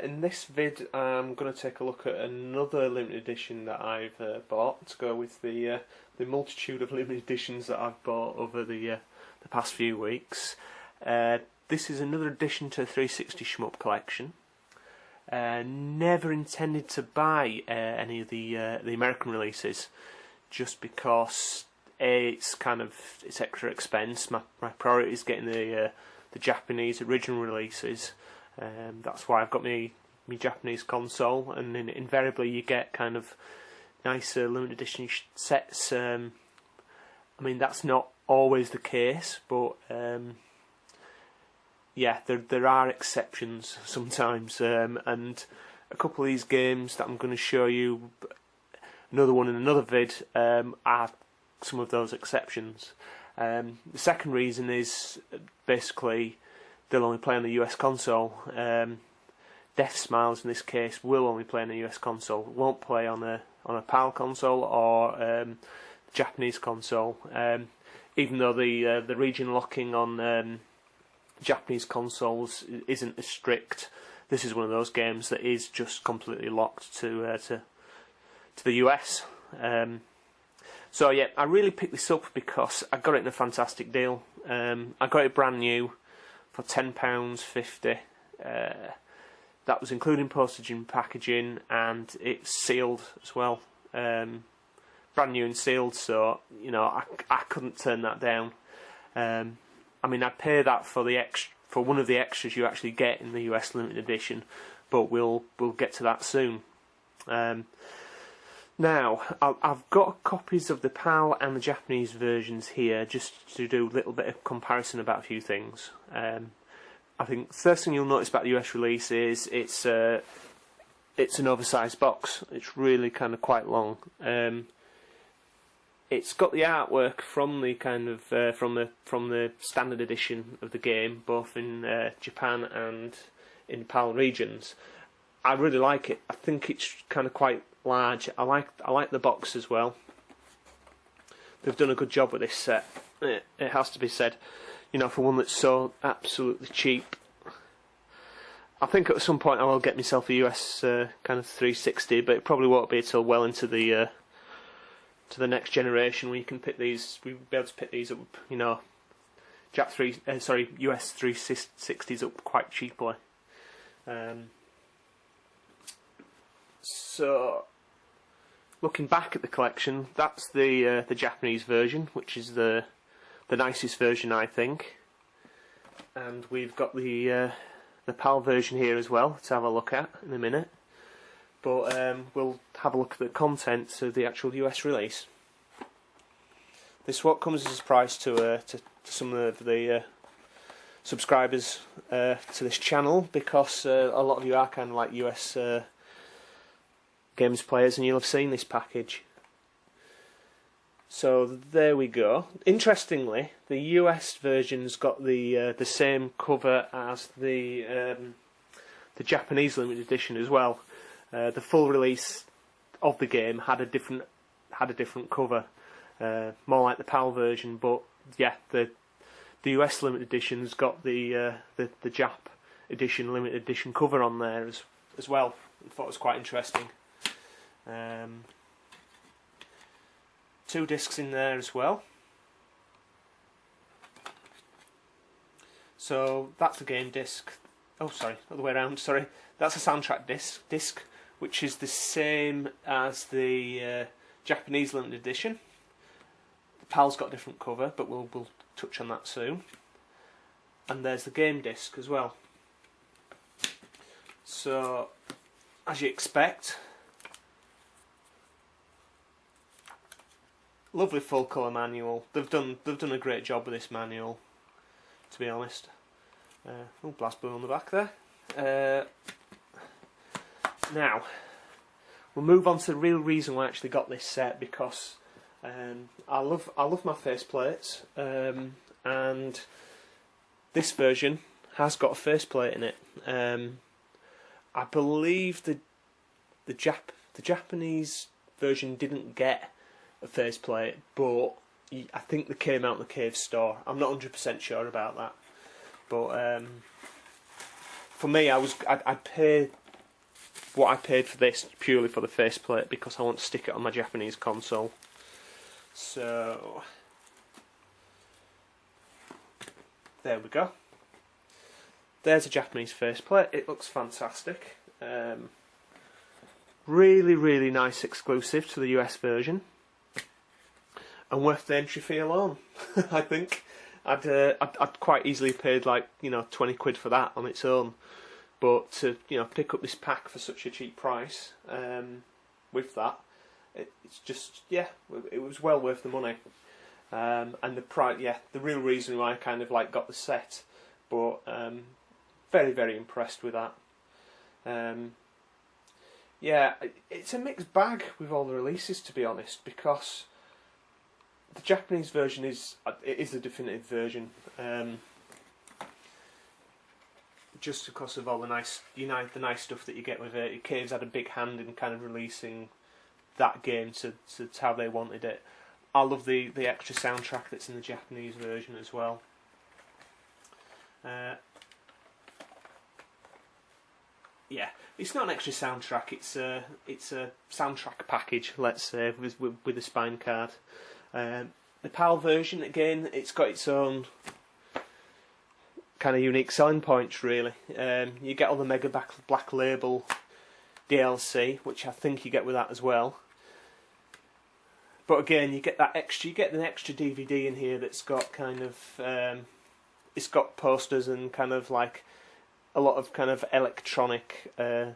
In this vid I'm going to take a look at another limited edition that I've bought to go with the multitude of limited editions that I've bought over the past few weeks. This is another addition to the 360 Shmup collection. Never intended to buy any of the American releases, just because it's extra expense. My priority is getting the Japanese original releases. That's why I've got my Japanese console, and invariably you get kind of nicer limited edition sets. I mean, that's not always the case, but yeah, there are exceptions sometimes, and a couple of these games that I'm going to show you, another one in another vid, are some of those exceptions. The second reason is basically they'll only play on the US console. Deathsmiles in this case will only play on the US console. It won't play on a PAL console or Japanese console. Even though the region locking on Japanese consoles isn't as strict, this is one of those games that is just completely locked to the US. So yeah, I really picked this up because I got it in a fantastic deal. I got it brand new for £10.50. That was including postage and packaging, and it's sealed as well. Brand new and sealed, so you know I couldn't turn that down. I mean, I'd pay that for for one of the extras you actually get in the US limited edition, but we'll get to that soon. Now, I've got copies of the PAL and the Japanese versions here, just to do a little bit of comparison about a few things. I think the first thing you'll notice about the US release is it's an oversized box. It's really kind of quite long. It's got the artwork from the from the standard edition of the game, both in Japan and in PAL regions. I really like it. I think it's kind of quite large. I like the box as well. They've done a good job with this set. It has to be said. You know, for one that's so absolutely cheap. I think at some point I will get myself a US kind of 360, but it probably won't be until well into the next generation where you can pick these. We'll be able to pick these up, you know, US 360s up quite cheaply. So, looking back at the collection, that's the Japanese version, which is the nicest version, I think. And we've got the PAL version here as well to have a look at in a minute. But we'll have a look at the contents of the actual US release. This what comes as a surprise to some of the subscribers to this channel, because a lot of you are kind of like US games players, and you'll have seen this package. So there we go. Interestingly, the US version's got the same cover as the Japanese limited edition as well. The full release of the game had a different cover, more like the PAL version. But yeah, the US limited edition's got the Jap edition limited edition cover on there as well. I thought it was quite interesting. 2 discs in there as well. So that's the game disc. Oh, sorry, other way around. Sorry, that's a soundtrack disc, which is the same as the Japanese limited edition. The PAL's got a different cover, but we'll touch on that soon. And there's the game disc as well. So, as you expect, lovely full colour manual. They've done a great job with this manual, to be honest. Oh, blast blue on the back there. Now, we'll move on to the real reason why I actually got this set, because I love my faceplates, and this version has got a faceplate in it. I believe the Japanese version didn't get a faceplate, but I think they came out in the Cave store. I'm not 100% sure about that, but for me, I'd pay what I paid for this purely for the faceplate, because I want to stick it on my Japanese console. So there we go. There's a Japanese faceplate. It looks fantastic. Really, really nice exclusive to the US version, and worth the entry fee alone. I think I'd quite easily paid like 20 quid for that on its own. But to pick up this pack for such a cheap price, with that, it's just it was well worth the money. And the price, the real reason why I kind of like got the set, but very, very impressed with that. It's a mixed bag with all the releases, to be honest, because the Japanese version is the definitive version. Just because of all the nice stuff that you get with it. Cave's had a big hand in kind of releasing that game to how they wanted it. I love the extra soundtrack that's in the Japanese version as well. It's not an extra soundtrack. It's a soundtrack package, let's say, with a spine card. The PAL version, again, it's got its own kind of unique selling points, really. You get all the Mega Black Label DLC, which I think you get with that as well. But again, you get that extra. You get an extra DVD in here that's got kind of it's got posters and kind of like a lot of kind of electronic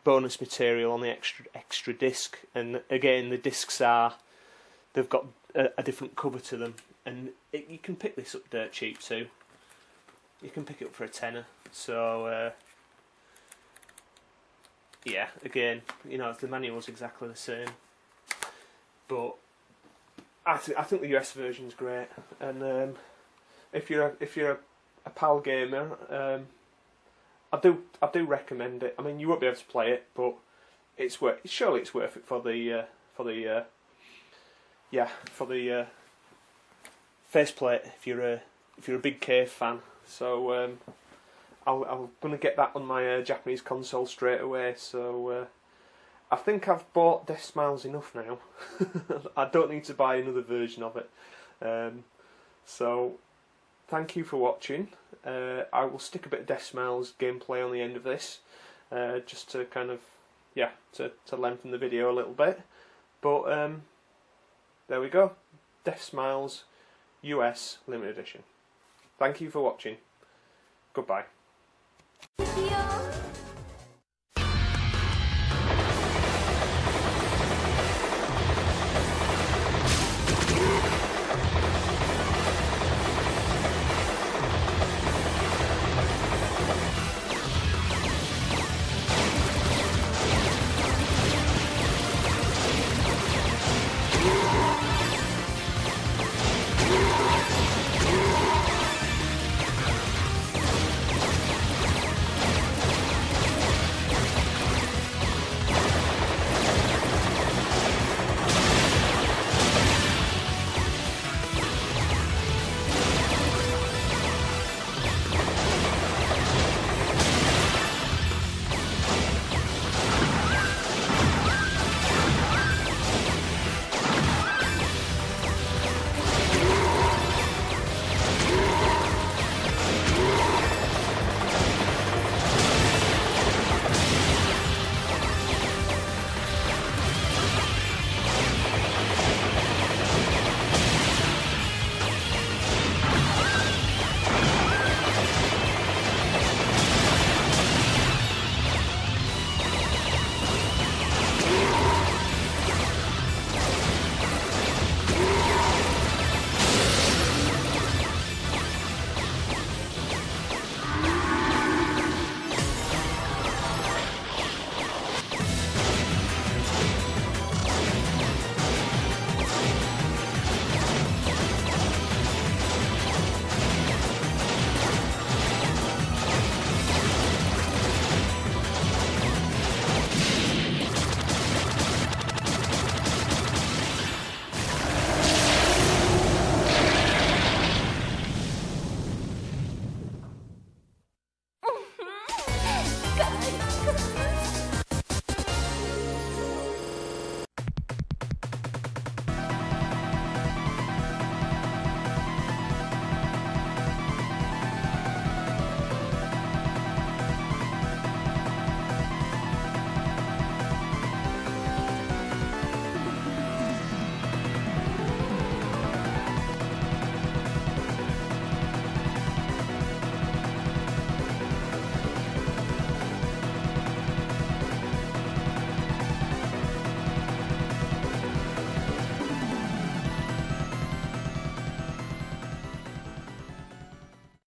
bonus material on the extra disc. And again, the discs they've got a different cover to them, and you can pick this up dirt cheap too. You can pick it up for a tenner. So again, the manual's exactly the same, but I think the US version's great. And if you're a PAL gamer, I do recommend it. I mean, you won't be able to play it, but surely it's worth it for the faceplate if you're a big Cave fan. So I'm going to get that on my Japanese console straight away. So I think I've bought Deathsmiles enough now. I don't need to buy another version of it. So thank you for watching. I will stick a bit of Deathsmiles gameplay on the end of this, just to kind of to lengthen the video a little bit. But there we go. Deathsmiles US Limited Edition. Thank you for watching. Goodbye.